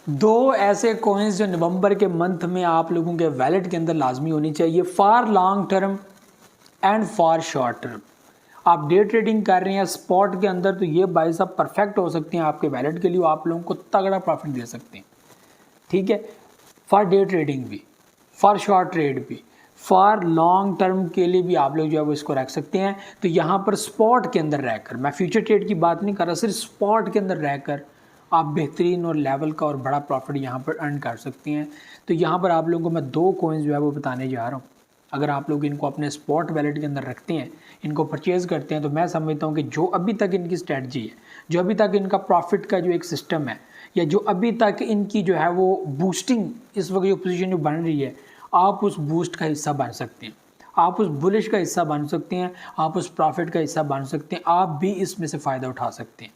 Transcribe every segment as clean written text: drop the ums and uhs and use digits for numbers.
दो ऐसे कॉइन्स जो नवंबर के मंथ में आप लोगों के वैलेट के अंदर लाजमी होनी चाहिए, for long term and for short term. आप डे ट्रेडिंग कर रहे हैं स्पॉट के अंदर तो ये भाई साहब परफेक्ट हो सकते हैं आपके वैलेट के लिए, आप लोगों को तगड़ा प्रॉफिट दे सकते हैं। ठीक है, फॉर डे ट्रेडिंग भी, फॉर शॉर्ट ट्रेड भी, फॉर लॉन्ग टर्म के लिए भी आप लोग जो है वो इसको रख सकते हैं। तो यहाँ पर स्पॉट के अंदर रहकर, मैं फ्यूचर ट्रेड की बात नहीं कर रहा, सिर्फ स्पॉट के अंदर रहकर आप बेहतरीन और लेवल का और बड़ा प्रॉफिट यहाँ पर अर्न कर सकते हैं। तो यहाँ पर आप लोगों को मैं दो कॉइन्स जो है वो बताने जा रहा हूँ। अगर आप लोग इनको अपने स्पॉट वैलेट के अंदर रखते हैं, इनको परचेज़ करते हैं, तो मैं समझता हूँ कि जो अभी तक इनकी स्ट्रेटजी है, जो अभी तक इनका प्रॉफिट का जो एक सिस्टम है, या जो अभी तक इनकी जो है वो बूस्टिंग इस वक्त जो पोजीशन जो बन रही है, आप उस बूस्ट का हिस्सा बन सकते हैं, आप उस बुलिश का हिस्सा बन सकते हैं, आप उस प्रॉफिट का हिस्सा बन सकते हैं, आप भी इसमें से फ़ायदा उठा सकते हैं।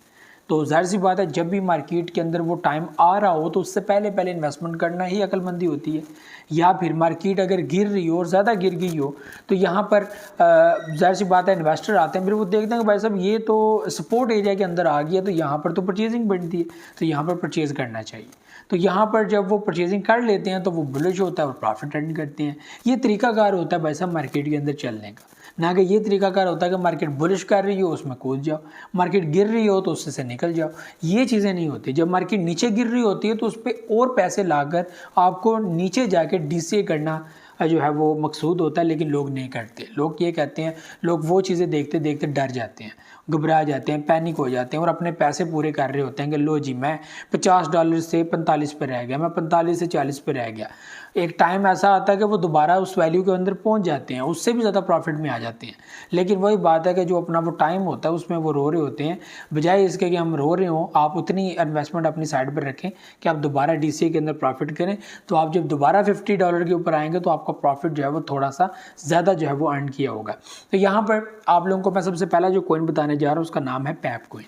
तो जाहिर सी बात है, जब भी मार्केट के अंदर वो टाइम आ रहा हो तो उससे पहले पहले इन्वेस्टमेंट करना ही अक्लमंदी होती है। या फिर मार्केट अगर गिर रही हो और ज़्यादा गिर गई हो तो यहाँ पर जाहिर सी बात है इन्वेस्टर आते हैं, फिर वो देखते हैं कि भाई साहब ये तो सपोर्ट एरिया के अंदर आ गया, तो यहाँ पर तो परचेजिंग बनती है, तो यहाँ पर परचेज़ करना चाहिए। तो यहाँ पर जब वो परचेजिंग कर लेते हैं तो वो बुलिश होता है और प्रॉफिट अर्न करते हैं। ये तरीकाकार होता है भाई साहब मार्केट के अंदर चलने का, ना कि ये तरीकाकार होता है कि मार्केट बुलिश कर रही हो उसमें कूद जाओ, मार्केट गिर रही हो तो उससे से निकल जाओ। ये चीज़ें नहीं होती। जब मार्केट नीचे गिर रही होती है तो उस पर और पैसे लाकर आपको नीचे जाके डीसीए करना जो है वो मकसूद होता है, लेकिन लोग नहीं करते। लोग ये कहते हैं, लोग वो चीज़ें देखते देखते डर जाते हैं, घबरा जाते हैं, पैनिक हो जाते हैं और अपने पैसे पूरे कर रहे होते हैं कि लो जी मैं $50 से 45 पे रह गया, मैं 45 से 40 पे रह गया। एक टाइम ऐसा आता है कि वो दोबारा उस वैल्यू के अंदर पहुंच जाते हैं, उससे भी ज़्यादा प्रॉफिट में आ जाते हैं। लेकिन वही बात है कि जो अपना वो टाइम होता है उसमें वो रो रहे होते हैं। बजाय इसके कि हम रो रहे हों, आप उतनी इन्वेस्टमेंट अपनी साइड पर रखें कि आप दोबारा डीसीए के अंदर प्रॉफिट करें। तो आप जब दोबारा $50 के ऊपर आएंगे तो आपका प्रॉफिट जो है वो थोड़ा सा ज़्यादा जो है वो अर्न किया होगा। तो यहाँ पर आप लोगों को मैं सबसे पहला जो कॉइन बताने जा रहा हूँ उसका नाम है पैप कॉइन।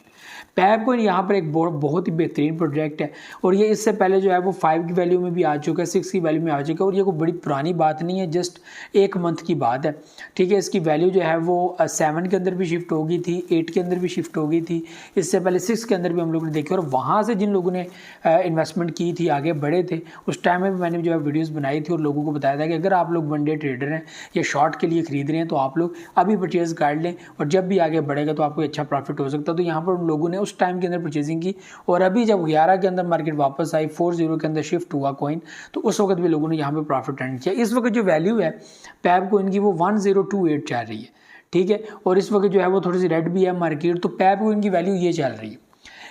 पैप कॉइन यहाँ पर एक बहुत ही बेहतरीन प्रोजेक्ट है और ये इससे पहले जो है वो 5 की वैल्यू में भी आ चुका है, 6 की वैल्यू में आ चुका है और ये कोई बड़ी पुरानी बात नहीं है, जस्ट एक मंथ की बात है। ठीक है, इसकी वैल्यू जो है वो 7 के अंदर भी शिफ्ट हो गई थी, 8 के अंदर भी शिफ्ट हो गई थी, इससे पहले 6 के अंदर भी हम लोगों ने देखी और वहाँ से जिन लोगों ने इन्वेस्टमेंट की थी, आगे बढ़े थे, उस टाइम में भी मैंने जो है वीडियोज़ बनाई थी और लोगों को बताया था कि अगर आप लोग वन डे ट्रेडर हैं या शॉर्ट के लिए ख़रीद रहे हैं तो आप लोग अभी परचेज़ कर लें और जब भी आगे बढ़ेगा तो आपको अच्छा प्रॉफिट हो सकता है। तो यहाँ पर उन लोगों ने उस टाइम के अंदर परचेजिंग की और अभी जब 11 के अंदर मार्केट वापस आई, 40 के अंदर शिफ्ट हुआ कॉइन, तो उस वक्त भी लोगों ने यहाँ पे प्रॉफिट अर्न किया। इस वक्त जो वैल्यू है पैप कॉइन की वो 1028 चल रही है। ठीक है, और इस वक्त जो है वो थोड़ी सी रेड भी है मार्केट, तो पैप कॉइन की वैल्यू ये चल रही है।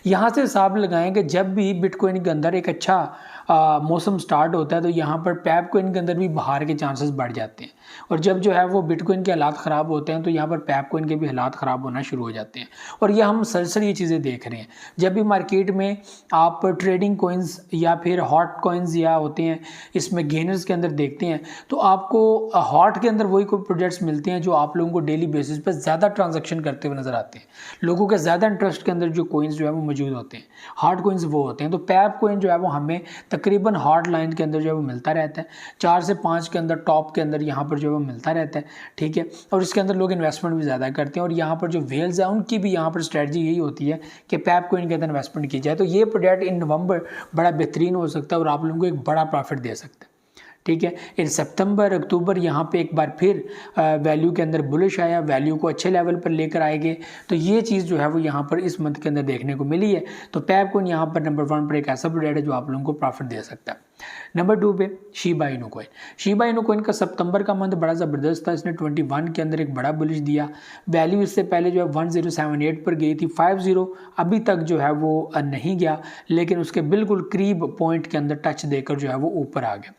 यहाँ से हिसाब लगाएं कि जब भी बिटकॉइन के अंदर एक अच्छा मौसम स्टार्ट होता है तो यहाँ पर पैप कॉइन के अंदर भी बाहर के चांसेस बढ़ जाते हैं और जब जो है वो बिटकॉइन के हालात ख़राब होते हैं तो यहाँ पर पैप कॉइन के भी हालात ख़राब होना शुरू हो जाते हैं। और ये हम सलसल ये चीज़ें देख रहे हैं। जब भी मार्केट में आप ट्रेडिंग कॉइन्स या फिर हॉट कॉइन्स या होते हैं इसमें गेनर्स के अंदर देखते हैं तो आपको हॉट के अंदर वही कोई प्रोजेक्ट्स मिलते हैं जो आप लोगों को डेली बेसिस पर ज़्यादा ट्रांजेक्शन करते हुए नज़र आते हैं, लोगों के ज़्यादा इंटरेस्ट के अंदर जो कॉइन्स जो है वो मौजूद होते हैं, हार्ड कॉइन्स वो होते हैं। तो पैप कॉइन जो है वो हमें तकरीबन हार्ड लाइन के अंदर जो है वो मिलता रहता है, 4 से 5 के अंदर टॉप के अंदर यहाँ पर जो है वो मिलता रहता है। ठीक है, और इसके अंदर लोग इन्वेस्टमेंट भी ज़्यादा करते हैं और यहाँ पर जो वेल्स है उनकी भी यहाँ पर स्ट्रेटजी यही होती है कि पैप कॉइन के अंदर इन्वेस्टमेंट की जाए। तो ये प्रोजेक्ट इन नवंबर बड़ा बेहतरीन हो सकता है और आप लोगों को एक बड़ा प्रॉफिट दे सकता है। ठीक है, इन सितंबर अक्टूबर यहाँ पे एक बार फिर वैल्यू के अंदर बुलिश आया, वैल्यू को अच्छे लेवल पर लेकर आएंगे। तो ये चीज़ जो है वो यहाँ पर इस मंथ के अंदर देखने को मिली है। तो पैप कॉइन यहाँ पर नंबर 1 पर एक ऐसा प्रोजेक्ट है जो आप लोगों को प्रॉफिट दे सकता है। नंबर 2 पे Shiba Inu coin. Shiba Inu coin का सितंबर का मंथ बड़ा ज़बरदस्त था, इसने 21 के अंदर एक बड़ा बुलिश दिया। वैल्यू इससे पहले जो है 1078 पर गई थी, 50 अभी तक जो है वो नहीं गया, लेकिन उसके बिल्कुल करीब पॉइंट के अंदर टच देकर जो है वो ऊपर आ गया।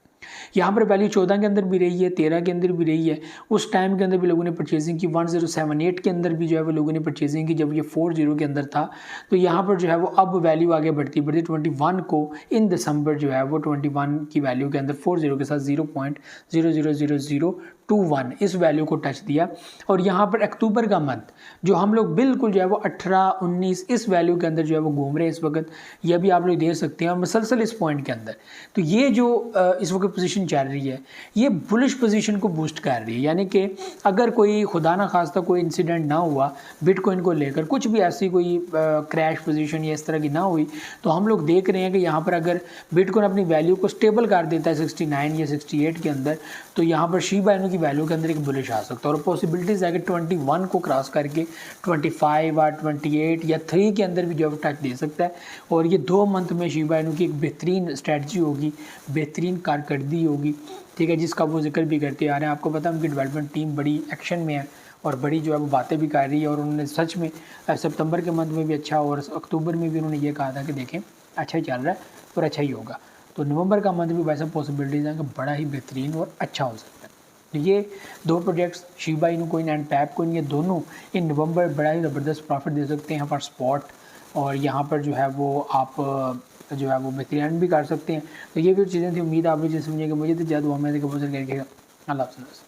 यहाँ पर वैल्यू 14 के अंदर भी रही है, 13 के अंदर भी रही है, उस टाइम के अंदर भी लोगों ने परचेजिंग की, 1078 के अंदर भी जो है वो लोगों ने परचेजिंग की जब ये 40 के अंदर था। तो यहाँ पर जो है वो अब वैल्यू आगे बढ़ती 21 को इन दिसंबर जो है वो 21 की वैल्यू के अंदर 40 के साथ 0.0000 21 इस वैल्यू को टच दिया। और यहाँ पर अक्टूबर का मंथ जो हम लोग बिल्कुल जो है वो 18 19 इस वैल्यू के अंदर जो है वो घूम रहे हैं इस वक्त, यह भी आप लोग देख सकते हैं और मसलसल इस पॉइंट के अंदर। तो ये जो इस वक्त पोजीशन चल रही है ये बुलिश पोजीशन को बूस्ट कर रही है, यानी कि अगर कोई खुदा ना खास्ता कोई इंसिडेंट ना हुआ बिटकॉइन को लेकर, कुछ भी ऐसी कोई क्रैश पोजीशन या इस तरह की ना हुई, तो हम लोग देख रहे हैं कि यहाँ पर अगर बिटकॉइन अपनी वैल्यू को स्टेबल कर देता है 69 या 68 के अंदर, तो यहाँ पर शिबा इनू की वैल्यू के अंदर एक बुलिश आ सकता है। और पॉसिबिलिटीज़ है कि 21 को क्रॉस करके 25 और 28 या 3 के अंदर भी जो है टच दे सकता है। और ये 2 मंथ में शिबा इनू की एक बेहतरीन स्ट्रेटजी होगी, बेहतरीन कारकर्दगी होगी, ठीक है, जिसका वो जिक्र भी करते आ रहे हैं। आपको पता है उनकी डेवलपमेंट टीम बड़ी एक्शन में है और बड़ी जो है वो बातें भी कर रही है। और उन्होंने सच में सितंबर के मंथ में भी अच्छा और अक्टूबर में भी उन्होंने ये कहा था कि देखें अच्छा ही चल रहा है और अच्छा ही होगा। तो नवंबर का मंथ भी वैसा पॉसिबिलिटीज़ हैं कि बड़ा ही बेहतरीन और अच्छा हो सकता है। तो ये 2 projects Shiba Inu coin and Pap coin, ये दोनों इन नवंबर बड़ा ही ज़बरदस्त प्रॉफिट दे सकते हैं यहाँ पर स्पॉट, और यहाँ पर जो है वो आप जो है वो बेहतरीन भी कर सकते हैं। तो ये भी चीज़ें थी, उम्मीद आप लोग समझिए कि मुझे तो ज़्यादा हमें करके अल्लाह हाफ़िज़।